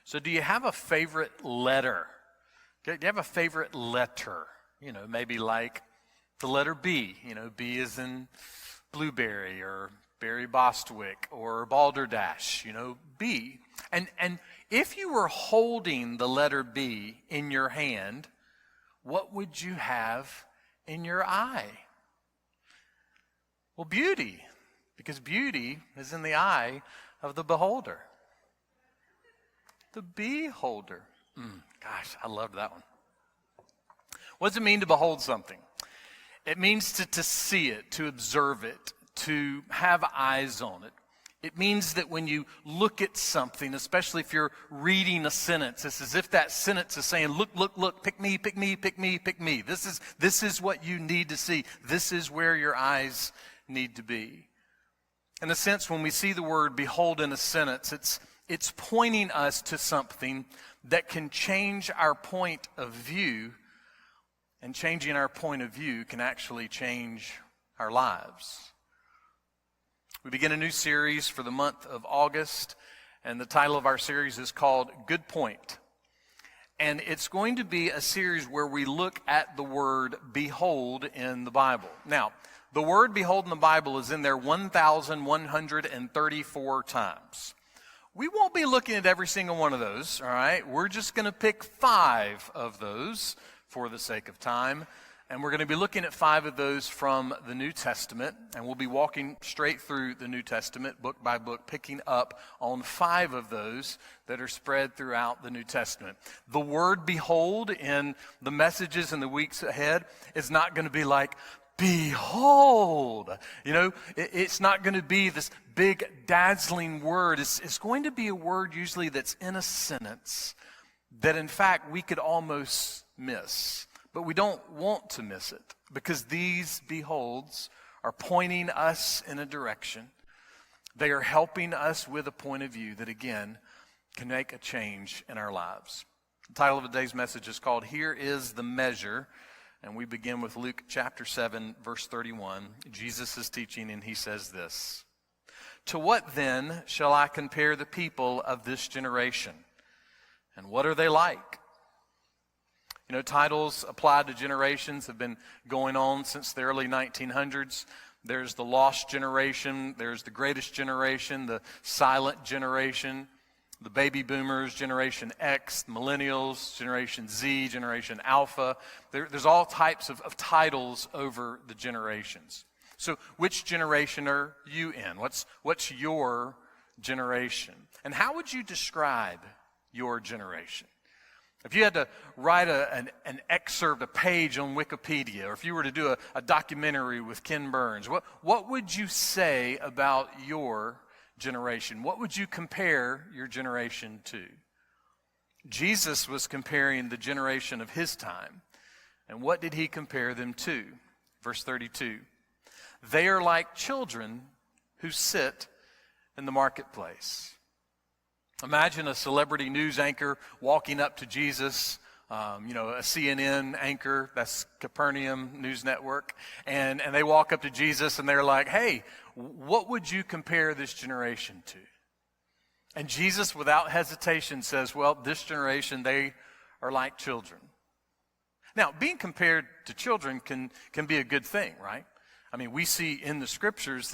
So do you have a favorite letter? Do you have a favorite letter? Maybe like the letter B. B is in blueberry or Barry Bostwick or Balderdash, B. And if you were holding the letter B in your hand, what would you have in your eye? Well, beauty, because beauty is in the eye of the beholder. The beholder. Gosh, I loved that one. What does it mean to behold something? It means to see it, to observe it, to have eyes on it. It means that when you look at something, especially if you're reading a sentence, it's as if that sentence is saying, look, look, look, pick me, pick me, pick me, pick me. This is what you need to see. This is where your eyes need to be. In a sense, when we see the word behold in a sentence, it's pointing us to something that can change our point of view, and changing our point of view can actually change our lives. We begin a new series for the month of August, and the title of our series is called Good Point. And it's going to be a series where we look at the word behold in the Bible. Now, the word behold in the Bible is in there 1,134 times. We won't be looking at every single one of those, all right? We're just going to pick 5 of those for the sake of time. And we're going to be looking at 5 of those from the New Testament. And we'll be walking straight through the New Testament, book by book, picking up on 5 of those that are spread throughout the New Testament. The word behold in the messages in the weeks ahead is not going to be like, behold. It's not going to be this big dazzling word. It's going to be a word usually that's in a sentence that in fact we could almost miss. But we don't want to miss it, because these beholds are pointing us in a direction. They are helping us with a point of view that, again, can make a change in our lives. The title of today's message is called Here is the Measure, and we begin with Luke chapter 7, verse 31. Jesus is teaching, and he says this: "To what then shall I compare the people of this generation? And what are they like?" Titles applied to generations have been going on since the early 1900s. There's the lost generation, there's the greatest generation, the silent generation, the baby boomers, Generation X, millennials, Generation Z, Generation Alpha. There's all types of titles over the generations. So which generation are you in? What's your generation? And how would you describe your generation? If you had to write an excerpt, a page on Wikipedia, or if you were to do a documentary with Ken Burns, what would you say about your generation? What would you compare your generation to? Jesus was comparing the generation of his time. And what did he compare them to? Verse 32, "They are like children who sit in the marketplace." Imagine a celebrity news anchor walking up to Jesus, a CNN anchor, that's Capernaum News Network, and they walk up to Jesus and they're like, "Hey, what would you compare this generation to?" And Jesus, without hesitation, says, well, this generation, they are like children. Now, being compared to children can be a good thing, right? I mean, we see in the scriptures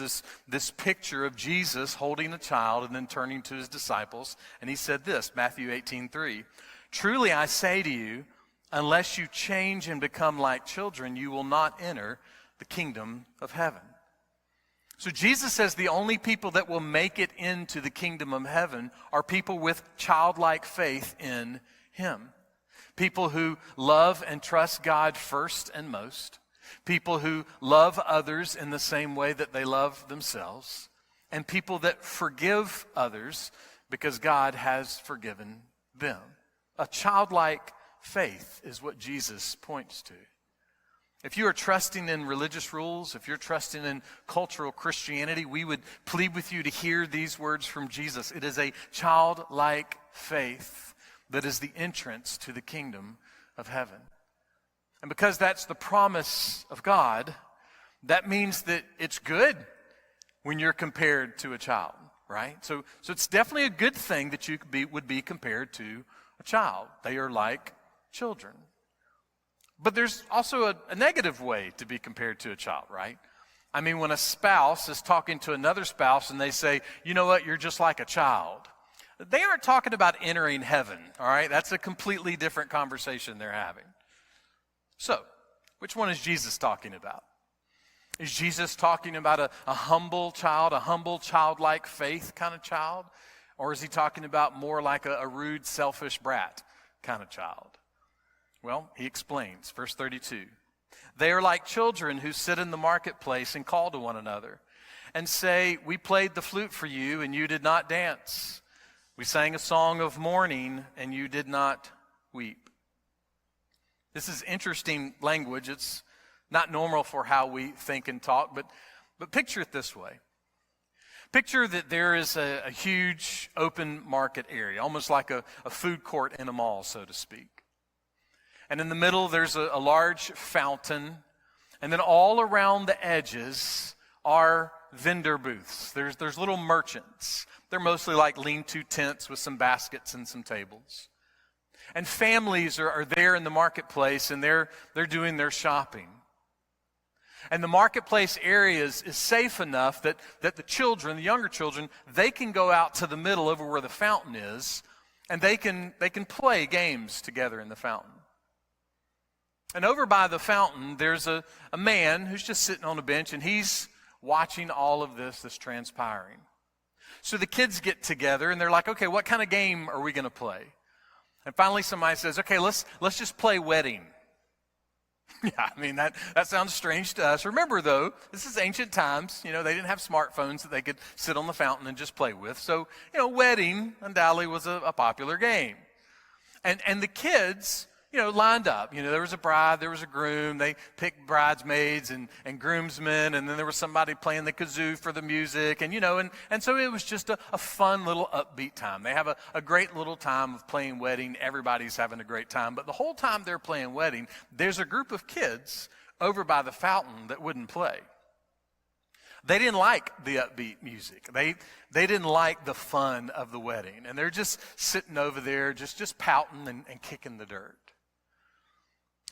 this picture of Jesus holding a child and then turning to his disciples. And he said this, Matthew 18:3, "Truly I say to you, unless you change and become like children, you will not enter the kingdom of heaven." So Jesus says the only people that will make it into the kingdom of heaven are people with childlike faith in him. People who love and trust God first and most. People who love others in the same way that they love themselves. And people that forgive others because God has forgiven them. A childlike faith is what Jesus points to. If you are trusting in religious rules, if you're trusting in cultural Christianity, we would plead with you to hear these words from Jesus. It is a childlike faith that is the entrance to the kingdom of heaven. And because that's the promise of God, that means that it's good when you're compared to a child. right? So it's definitely a good thing that you would be compared to a child. They are like children. But there's also a negative way to be compared to a child, right? I mean, when a spouse is talking to another spouse and they say, you know what, you're just like a child, they aren't talking about entering heaven, all right? That's a completely different conversation they're having. So, which one is Jesus talking about? Is Jesus talking about a humble child, a humble childlike faith kind of child? Or is he talking about more like a rude, selfish brat kind of child? Well, he explains, verse 32. They are like children who sit in the marketplace and call to one another and say, we played the flute for you and you did not dance. We sang a song of mourning and you did not weep. This is interesting language. It's not normal for how we think and talk, but picture it this way. Picture that there is a huge open market area, almost like a food court in a mall, so to speak. And in the middle, there's a large fountain. And then all around the edges are vendor booths. There's little merchants. They're mostly like lean-to tents with some baskets and some tables. And families are there in the marketplace, and they're doing their shopping. And the marketplace area is safe enough that the children, the younger children, they can go out to the middle over where the fountain is, and they can play games together in the fountain. And over by the fountain, there's a man who's just sitting on a bench, and he's watching all of this that's transpiring. So the kids get together, and they're like, okay, what kind of game are we going to play? And finally somebody says, okay, let's just play wedding. Yeah, I mean, that sounds strange to us. Remember, though, this is ancient times. You know, they didn't have smartphones that they could sit on the fountain and just play with. So, you know, wedding undoubtedly was a popular game. And the kids, you know, lined up. You know, there was a bride, there was a groom. They picked bridesmaids and groomsmen, and then there was somebody playing the kazoo for the music. And, you know, and so it was just a fun little upbeat time. They have a great little time of playing wedding. Everybody's having a great time. But the whole time they're playing wedding, there's a group of kids over by the fountain that wouldn't play. They didn't like the upbeat music. They didn't like the fun of the wedding. And they're just sitting over there, just pouting and kicking the dirt.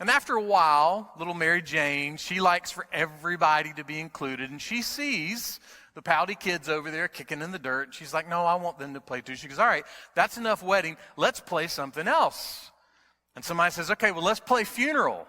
And after a while, little Mary Jane, she likes for everybody to be included, and she sees the pouty kids over there kicking in the dirt, and she's like, no, I want them to play too. She goes, all right, that's enough wedding. Let's play something else. And somebody says, okay, well, let's play funeral.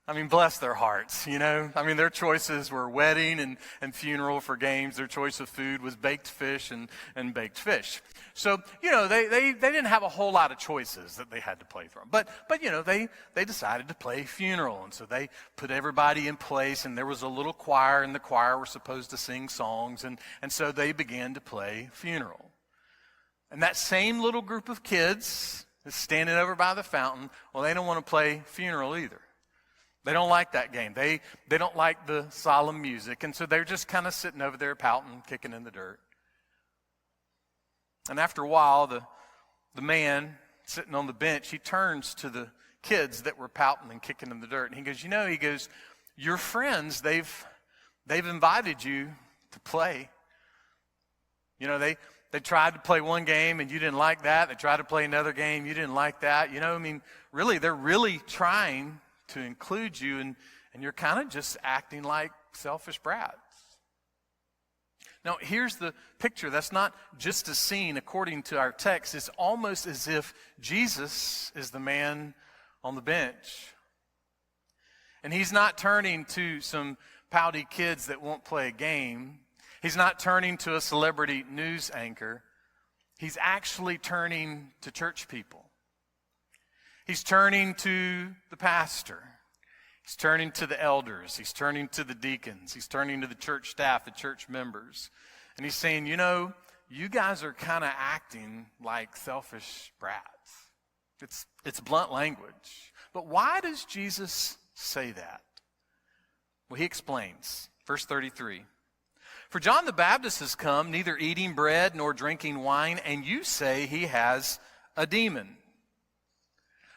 I mean, bless their hearts, you know. I mean, their choices were wedding and funeral for games. Their choice of food was baked fish and baked fish. So, you know, they didn't have a whole lot of choices that they had to play from. But you know, they decided to play funeral. And so they put everybody in place, and there was a little choir, and the choir were supposed to sing songs. And so they began to play funeral. And that same little group of kids is standing over by the fountain. Well, they don't want to play funeral either. They don't like that game. They don't like the solemn music. And so they're just kind of sitting over there pouting, kicking in the dirt. And after a while, the man sitting on the bench, he turns to the kids that were pouting and kicking in the dirt. And he goes, your friends, they've invited you to play. You know, they tried to play one game and you didn't like that. They tried to play another game, you didn't like that. You know, I mean, really, they're really trying to include you, and you're kind of just acting like selfish brats. Now, here's the picture. That's not just a scene according to our text. It's almost as if Jesus is the man on the bench. And he's not turning to some pouty kids that won't play a game. He's not turning to a celebrity news anchor. He's actually turning to church people. He's turning to the pastor. He's turning to the elders. He's turning to the deacons. He's turning to the church staff, the church members. And he's saying, you know, you guys are kind of acting like selfish brats. It's blunt language. But why does Jesus say that? Well, he explains. Verse 33. For John the Baptist has come, neither eating bread nor drinking wine, and you say he has a demon.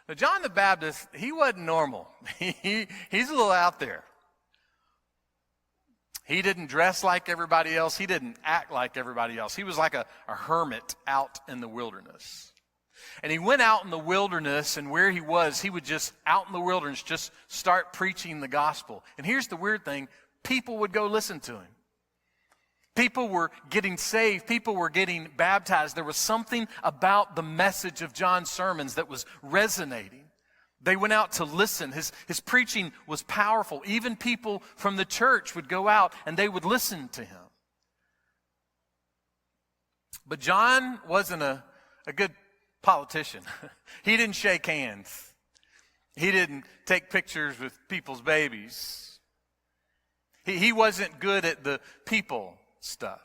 Now, John the Baptist, he wasn't normal. He's a little out there. He didn't dress like everybody else. He didn't act like everybody else. He was like a hermit out in the wilderness. And he went out in the wilderness, and where he was, he would just, out in the wilderness, just start preaching the gospel. And here's the weird thing. People would go listen to him. People were getting saved. People were getting baptized. There was something about the message of John's sermons that was resonating. They went out to listen. His preaching was powerful. Even people from the church would go out and they would listen to him. But John wasn't a good politician. He didn't shake hands. He didn't take pictures with people's babies. He wasn't good at the people stuff.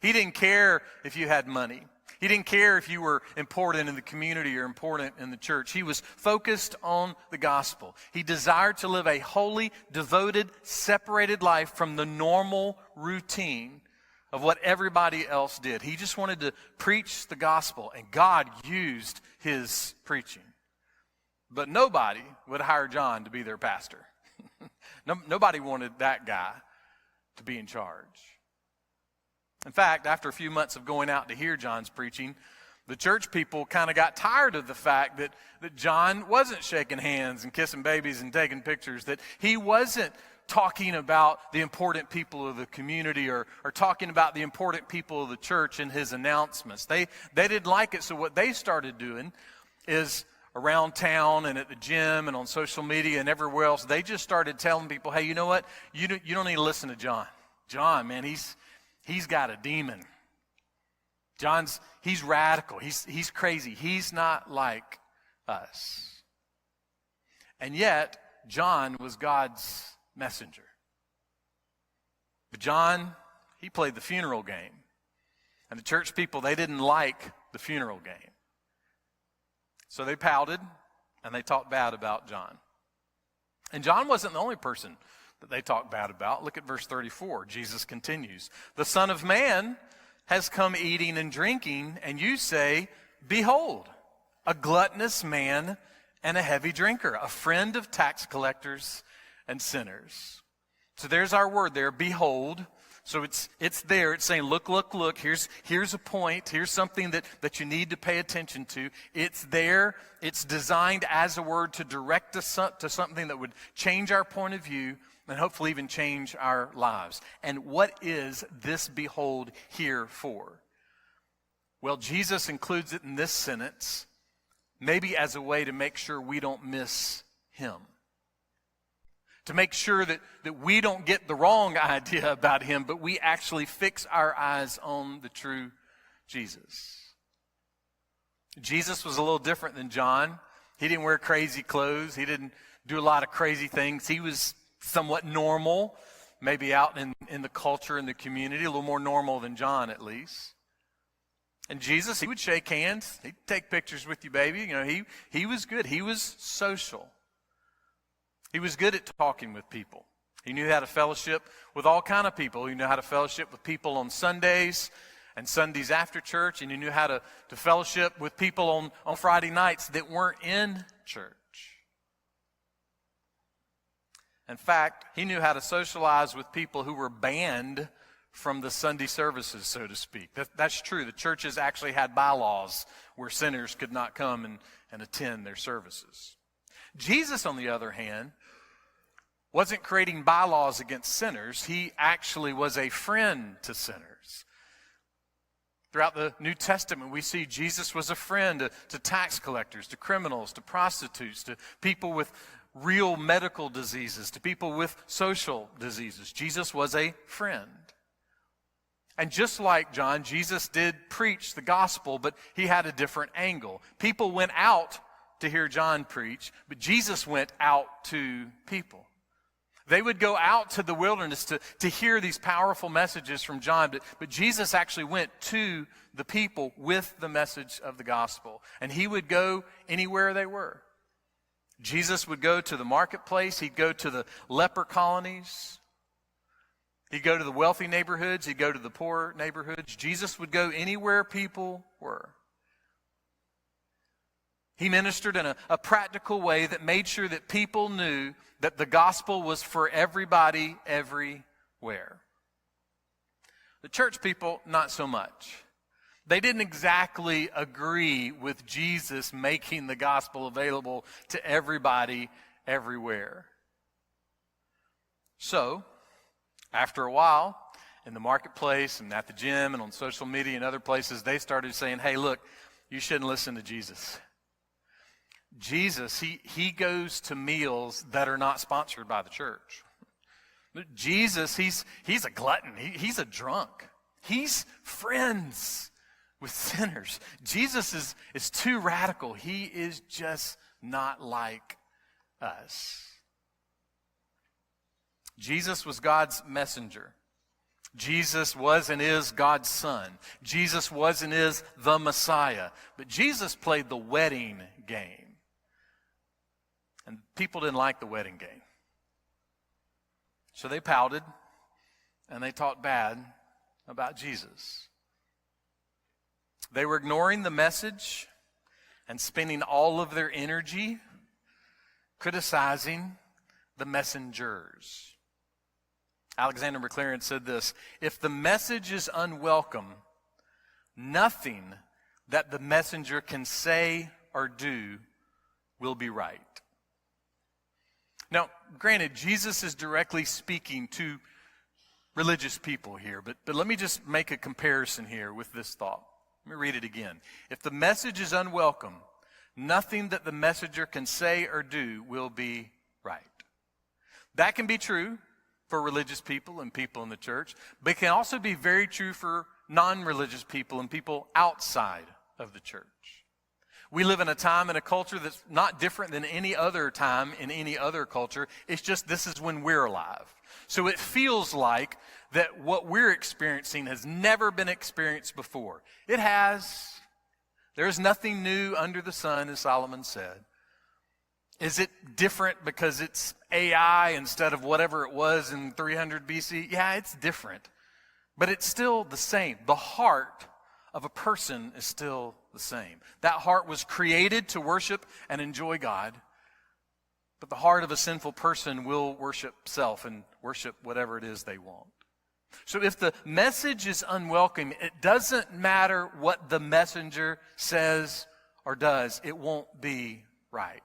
He didn't care if you had money. He didn't care if you were important in the community or important in the church. He was focused on the gospel. He desired to live a holy, devoted, separated life from the normal routine of what everybody else did. He just wanted to preach the gospel, and God used his preaching. But nobody would hire John to be their pastor. Nobody wanted that guy to be in charge. In fact, after a few months of going out to hear John's preaching, the church people kind of got tired of the fact that John wasn't shaking hands and kissing babies and taking pictures, that he wasn't talking about the important people of the community or talking about the important people of the church in his announcements. They didn't like it, so what they started doing is around town and at the gym and on social media and everywhere else, they just started telling people, hey, you know what? You don't need to listen to John. John, man, he's got a demon. He's radical. He's crazy. He's not like us. And yet, John was God's messenger. But John, he played the funeral game. And the church people, they didn't like the funeral game. So they pouted and they talked bad about John. And John wasn't the only person that they talked bad about. Look at verse 34. Jesus continues. The Son of Man has come eating and drinking, and you say, behold, a gluttonous man and a heavy drinker, a friend of tax collectors and sinners. So there's our word there, behold. So it's there. It's saying, look. Here's a point. Here's something that you need to pay attention to. It's there. It's designed as a word to direct us to something that would change our point of view and hopefully even change our lives. And what is this behold here for? Well, Jesus includes it in this sentence, maybe as a way to make sure we don't miss him. To make sure that we don't get the wrong idea about him, but we actually fix our eyes on the true Jesus. Jesus was a little different than John. He didn't wear crazy clothes. He didn't do a lot of crazy things. He was somewhat normal, maybe out in the culture, in the community, a little more normal than John at least. And Jesus, he would shake hands. He'd take pictures with you, baby. You know, he was good. He was social. He was good at talking with people. He knew how to fellowship with all kind of people. He knew how to fellowship with people on Sundays and Sundays after church. And he knew how to fellowship with people on Friday nights that weren't in church. In fact, he knew how to socialize with people who were banned from the Sunday services, so to speak. That's true. The churches actually had bylaws where sinners could not come and attend their services. Jesus, on the other hand, wasn't creating bylaws against sinners. He actually was a friend to sinners. Throughout the New Testament, we see Jesus was a friend to tax collectors, to criminals, to prostitutes, to people with real medical diseases, to people with social diseases. Jesus was a friend. And just like John, Jesus did preach the gospel, but he had a different angle. People went out to hear John preach, but Jesus went out to people. They would go out to the wilderness to hear these powerful messages from John, but Jesus actually went to the people with the message of the gospel, and he would go anywhere they were. Jesus would go to the marketplace. He'd go to the leper colonies. He'd go to the wealthy neighborhoods. He'd go to the poor neighborhoods. Jesus would go anywhere people were. He ministered in a practical way that made sure that people knew that the gospel was for everybody, everywhere. everywhere. The church people, not so much. They didn't exactly agree with Jesus making the gospel available to everybody, everywhere. So, after a while, in the marketplace and at the gym and on social media and other places, they started saying, hey, look, you shouldn't listen to Jesus. Jesus, he goes to meals that are not sponsored by the church. Jesus, he's a glutton. He's a drunk. He's friends with sinners. Jesus is too radical. He is just not like us. Jesus was God's messenger. Jesus was and is God's son. Jesus was and is the Messiah. But Jesus played the wedding game. And people didn't like the wedding game. So they pouted and they talked bad about Jesus. They were ignoring the message and spending all of their energy criticizing the messengers. Alexander McLaren said this, if the message is unwelcome, nothing that the messenger can say or do will be right. Now, granted, Jesus is directly speaking to religious people here, but let me just make a comparison here with this thought. Let me read it again. If the message is unwelcome, nothing that the messenger can say or do will be right. That can be true for religious people and people in the church, but it can also be very true for non-religious people and people outside of the church. We live in a time and a culture that's not different than any other time in any other culture. It's just this is when we're alive. So it feels like that what we're experiencing has never been experienced before. It has. There is nothing new under the sun, as Solomon said. Is it different because it's AI instead of whatever it was in 300 BC? Yeah, it's different. But it's still the same. The heart of a person is still the same. That heart was created to worship and enjoy God. But the heart of a sinful person will worship self and worship whatever it is they want. So if the message is unwelcome, it doesn't matter what the messenger says or does. It won't be right.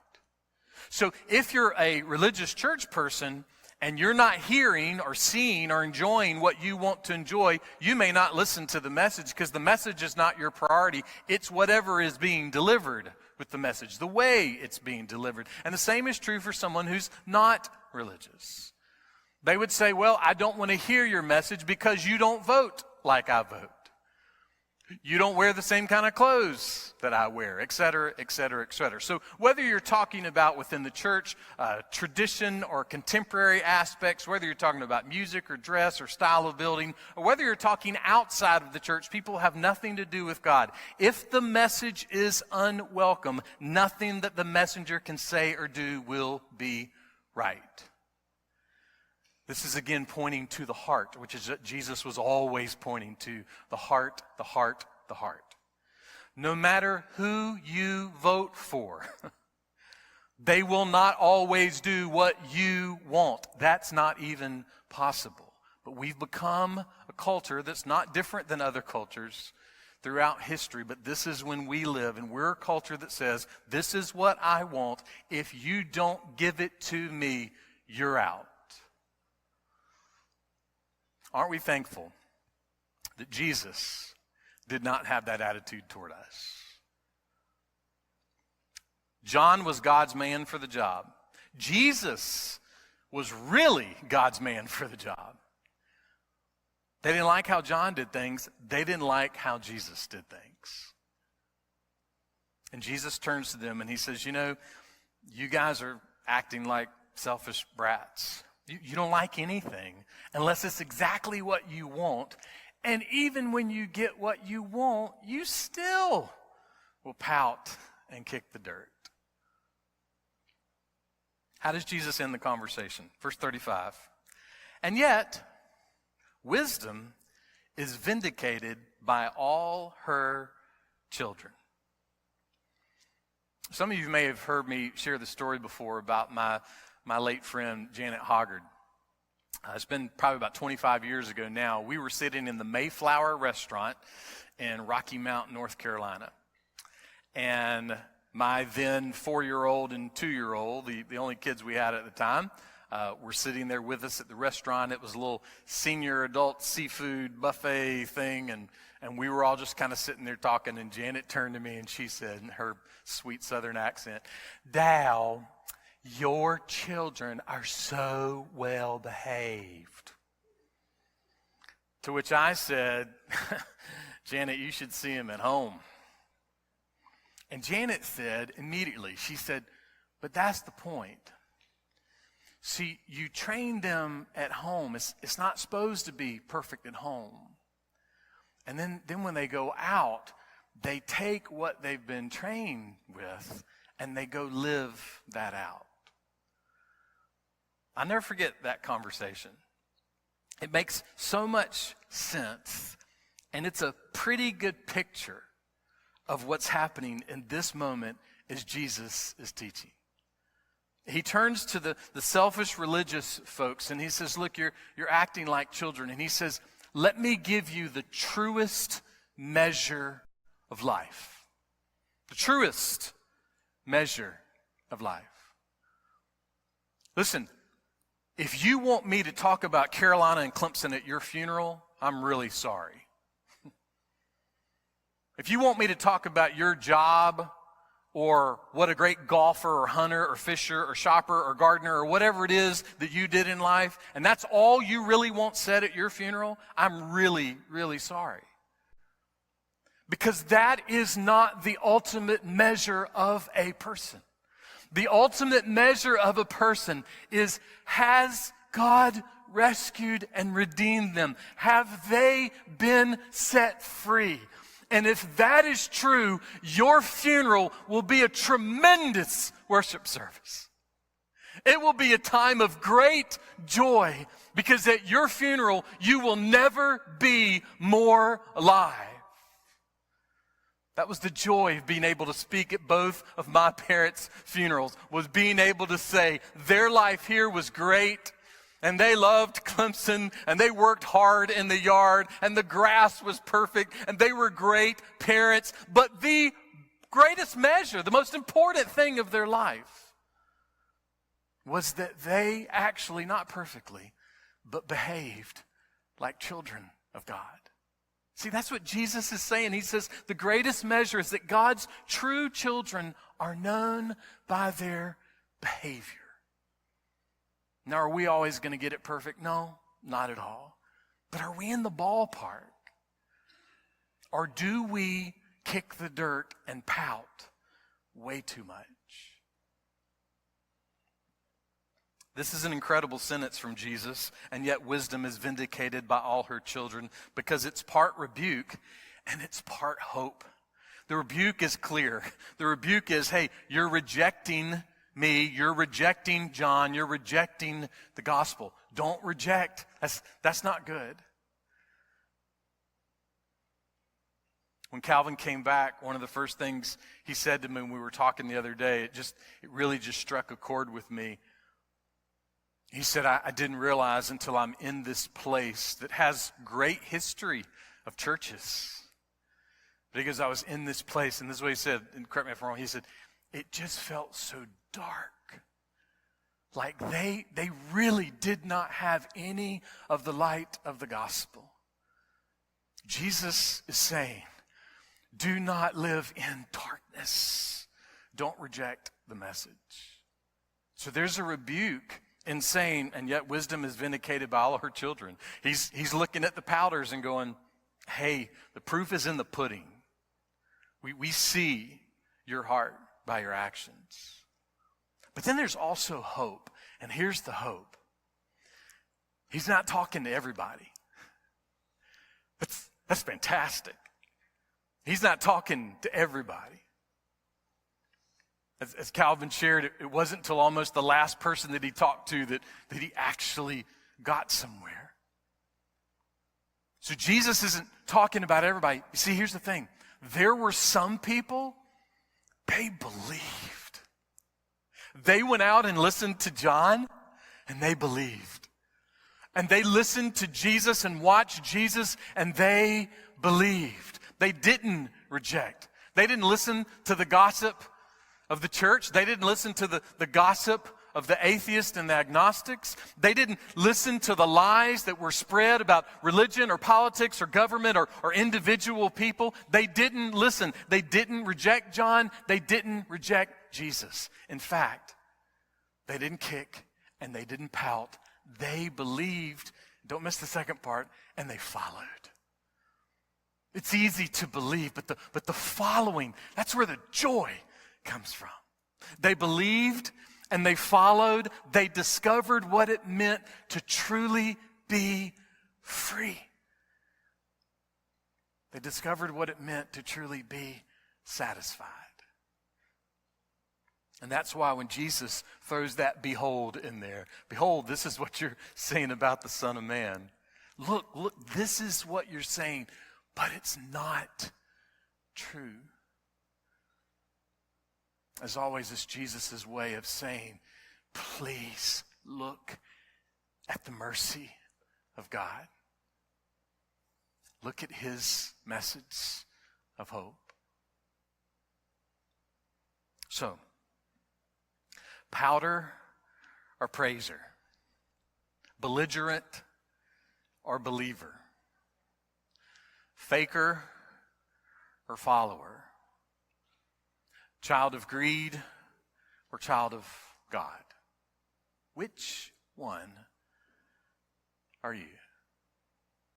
So if you're a religious church person and you're not hearing or seeing or enjoying what you want to enjoy, you may not listen to the message because the message is not your priority. It's whatever is being delivered with the message, the way it's being delivered. And the same is true for someone who's not religious. They would say, well, I don't want to hear your message because you don't vote like I vote. You don't wear the same kind of clothes that I wear, et cetera, et cetera, et cetera. So whether you're talking about within the church, tradition or contemporary aspects, whether you're talking about music or dress or style of building, or whether you're talking outside of the church, people have nothing to do with God. If the message is unwelcome, nothing that the messenger can say or do will be right. This is again pointing to the heart, which is what Jesus was always pointing to. The heart, the heart, the heart. No matter who you vote for, they will not always do what you want. That's not even possible. But we've become a culture that's not different than other cultures throughout history, but this is when we live, and we're a culture that says, this is what I want. If you don't give it to me, you're out. Aren't we thankful that Jesus did not have that attitude toward us? John was God's man for the job. Jesus was really God's man for the job. They didn't like how John did things. They didn't like how Jesus did things. And Jesus turns to them and he says, you guys are acting like selfish brats. You don't like anything unless it's exactly what you want. And even when you get what you want, you still will pout and kick the dirt. How does Jesus end the conversation? Verse 35. And yet, wisdom is vindicated by all her children. Some of you may have heard me share the story before about my late friend Janet Hoggard. It's been probably about 25 years ago now. We were sitting in the Mayflower restaurant in Rocky Mount, North Carolina. And my then 4-year-old and 2-year-old, the only kids we had at the time, were sitting there with us at the restaurant. It was a little senior adult seafood buffet thing, and we were all just kind of sitting there talking, and Janet turned to me and she said in her sweet southern accent, "Dow, your children are so well behaved." To which I said, "Janet, you should see them at home." And Janet said immediately, she said, "But that's the point. See, you train them at home. It's not supposed to be perfect at home. And then when they go out, they take what they've been trained with and they go live that out." I'll never forget that conversation. It makes so much sense, and it's a pretty good picture of what's happening in this moment as Jesus is teaching. He turns to the selfish religious folks and he says, "Look, you're acting like children." And he says, "Let me give you the truest measure of life." The truest measure of life. Listen, if you want me to talk about Carolina and Clemson at your funeral, I'm really sorry. If you want me to talk about your job or what a great golfer or hunter or fisher or shopper or gardener or whatever it is that you did in life, and that's all you really want said at your funeral, I'm really, really sorry. Because that is not the ultimate measure of a person. The ultimate measure of a person is, has God rescued and redeemed them? Have they been set free? And if that is true, your funeral will be a tremendous worship service. It will be a time of great joy, because at your funeral, you will never be more alive. That was the joy of being able to speak at both of my parents' funerals, was being able to say their life here was great, and they loved Clemson, and they worked hard in the yard, and the grass was perfect, and they were great parents. But the greatest measure, the most important thing of their life, was that they actually, not perfectly, but behaved like children of God. See, that's what Jesus is saying. He says the greatest measure is that God's true children are known by their behavior. Now, are we always going to get it perfect? No, not at all. But are we in the ballpark? Or do we kick the dirt and pout way too much? This is an incredible sentence from Jesus, and yet wisdom is vindicated by all her children, because it's part rebuke and it's part hope. The rebuke is clear. The rebuke is, hey, you're rejecting me, you're rejecting John, you're rejecting the gospel. Don't reject. That's not good. When Calvin came back, one of the first things he said to me when we were talking the other day, it really just struck a chord with me. He said, I didn't realize until I'm in this place that has great history of churches. But he goes, I was in this place, and this is what he said, and correct me if I'm wrong, he said, it just felt so dark. Like they really did not have any of the light of the gospel. Jesus is saying, do not live in darkness. Don't reject the message. So there's a rebuke in saying, and yet wisdom is vindicated by all of her children. He's looking at the pouters and going, hey, the proof is in the pudding. We see your heart by your actions. But then there's also hope. And here's the hope. He's not talking to everybody. That's fantastic. He's not talking to everybody. As Calvin shared, it wasn't until almost the last person that he talked to that he actually got somewhere. So Jesus isn't talking about everybody. You see, here's the thing. There were some people, they believed. They went out and listened to John, and they believed. And they listened to Jesus and watched Jesus, and they believed. They didn't reject. They didn't listen to the gossip of the church. They didn't listen to the gossip of the atheists and the agnostics. They didn't listen to the lies that were spread about religion or politics or government or individual people. They didn't listen. They didn't reject John. They didn't reject Jesus. In fact, they didn't kick and they didn't pout. They believed, don't miss the second part, and they followed. It's easy to believe, but the following, that's where the joy comes from. They believed and they followed. They discovered what it meant to truly be free. They discovered what it meant to truly be satisfied. And that's why when Jesus throws that behold in there, behold, this is what you're saying about the Son of Man. Look, this is what you're saying, but it's not true. As always, it's Jesus' way of saying, please look at the mercy of God. Look at his message of hope. So, powder or praiser, belligerent or believer, faker or follower, child of greed or child of God. Which one are you?